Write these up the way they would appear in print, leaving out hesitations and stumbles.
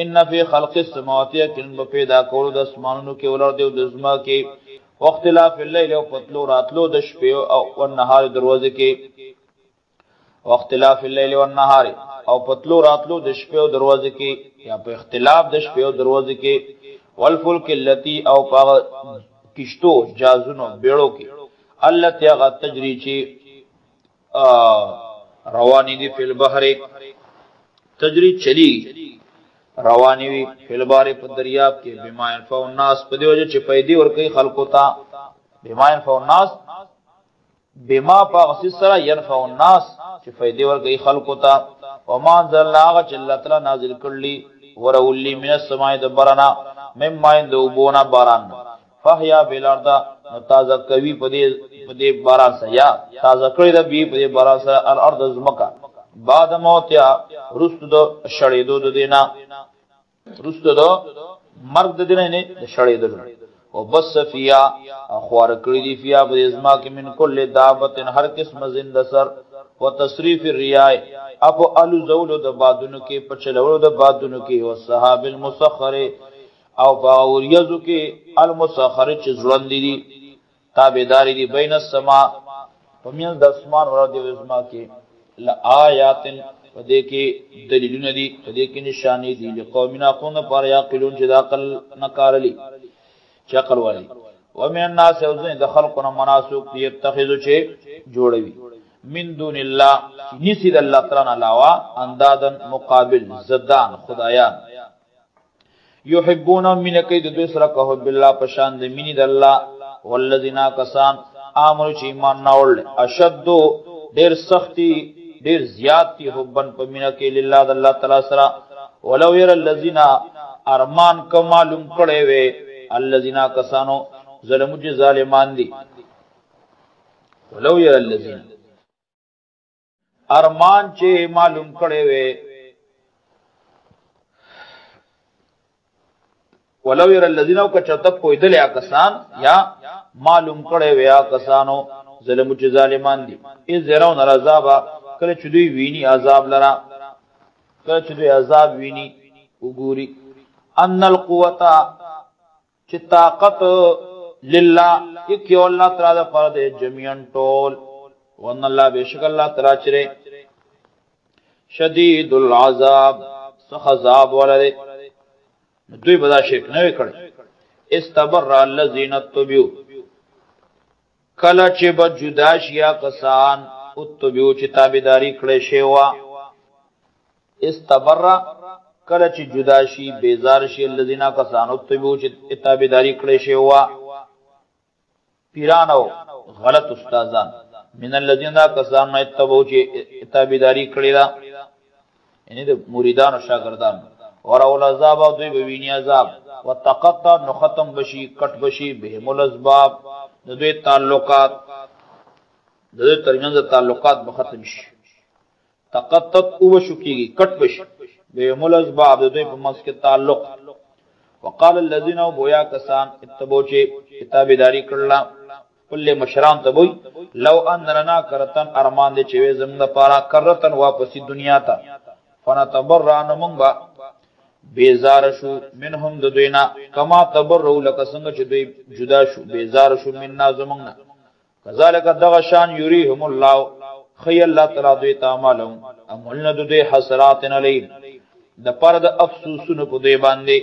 ان فی خلق السماوات یقین پیدا کولو د اسمانونو کې ولر دی د زما کې واختلاف الليل او پتلو راتلو د شپې او نهار دروازه کې واختلاف الليل والنهار او پتلو راتلو د شپې او دروازه کې یا په اختلاف د شپې او دروازه کې والفلک التي او په کشتو جازونو بیړو کې التي غ تجری چې رواني دي فی البحر تجری چلی رواني وی فی البحر په دریاب کې بما ينفع الناس په دی وجه چې پیدا ور کوي خلقو ته بما ينفع الناس بما پاغسی سره ينفع الناس چې پیدا ور کوي خلقو ته وما انزلنا غ الله تعالی نازل کړلی ورولي من السماء دبرنا مما يندوبون باران فحیا بالارض تازه کوي په دې باران سره یا تازه کړی د بي په دې باران سره الارض زمکا بعد موتیا رستو د شړېدو د دینا رستو د مرګ د دینه نه د شړېدو او بس فیا اخوار کړی دی فیا په ازما کې من کل دابت هر قسم زنده سر وتصریف الرياء اپ الو زول د بادونو کې پچلولو د بادونو کې او صحاب المسخر او باوریزو کې المسخر چې ځوړند دي تابعداري دي بین السما پمین د اسمان ور د ازما کې لآیات ودې کې دلیلونه دي ودې کې نشانې دي لقومنا قوم پر یاقلون چې د عقل نکارلی چې عقل والی ومن الناس یوزن د خلقنا مناسک یتخذو چې جوړوي من دون الله نسید الله تعالی علاوه اندادن مقابل زدان خدایان یحبون من کید د سره که بالله پشان د مینی د الله والذین کسان امر چې ایمان ناول اشد ډیر سختی ډیر زیاتی حبن پمینا کې لله د الله تعالی سره ولو ير الذين ارمان کو معلوم کړي وي الذين کسانو ظلمو چې ظالمان دي ولو ير الذين ارمان چې معلوم کړي وي ولو ير الذين او کچته پویدل یا کسان یا معلوم کړي وي یا کسانو ظلمو چې ظالمان دي اذ يرون العذاب کله چې دوی ویني عذاب لرا کله چې دوی عذاب ویني وګوري ان القوه چې طاقت لله یکي الله تعالی پر دې جميعا ټول وان الله بشک الله تعالی چره شدید العذاب سخذاب ولله دوی بدا شرک نه وکړي استبر الذين تبعوا کله چې بجدا شیا کسان اتبعو چې تابعداري کړي شی وا استبر کله چې جدا شي بیزار شي الذين کسانو اتبعو چې تابعداري کړي شی وا پیرانو غلط استادان من الذين کسانو اتبعو چې تابعداري کړي دا یعنی د مریدان او شاګردان ورول عذاب او دوی بویني عذاب وتقطع نو ختم بشي کټ بشي بهم الاسباب د دوی تعلقات د ترمنځ تعلقات به ختم شي تقطت او شکیږي کټ بشي به مولز باب د دوی په مس کې تعلق وقال الذين بويا کسان اتبعوا چې کتابداري کړل کله مشران ته وای لو ان لنا کرتن ارمان دې چې زموږ لپاره کرتن واپسی دنیا ته فنتبرأ نمغا بیزار شو منهم د دوینا کما تبرؤ لك څنګه چې دوی جدا شو بیزار شو مننا زمغنا کذالک دغشان یریهم الله خی الله تعالی دوی تعاملهم امولنا دوی حسرات علی د پر د افسوسونو په دوی باندې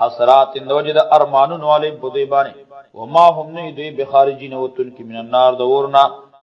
حسرات د وجد ارمانون علی په دوی باندې وما هم نه دوی بخارجین وتن کی من النار دورنا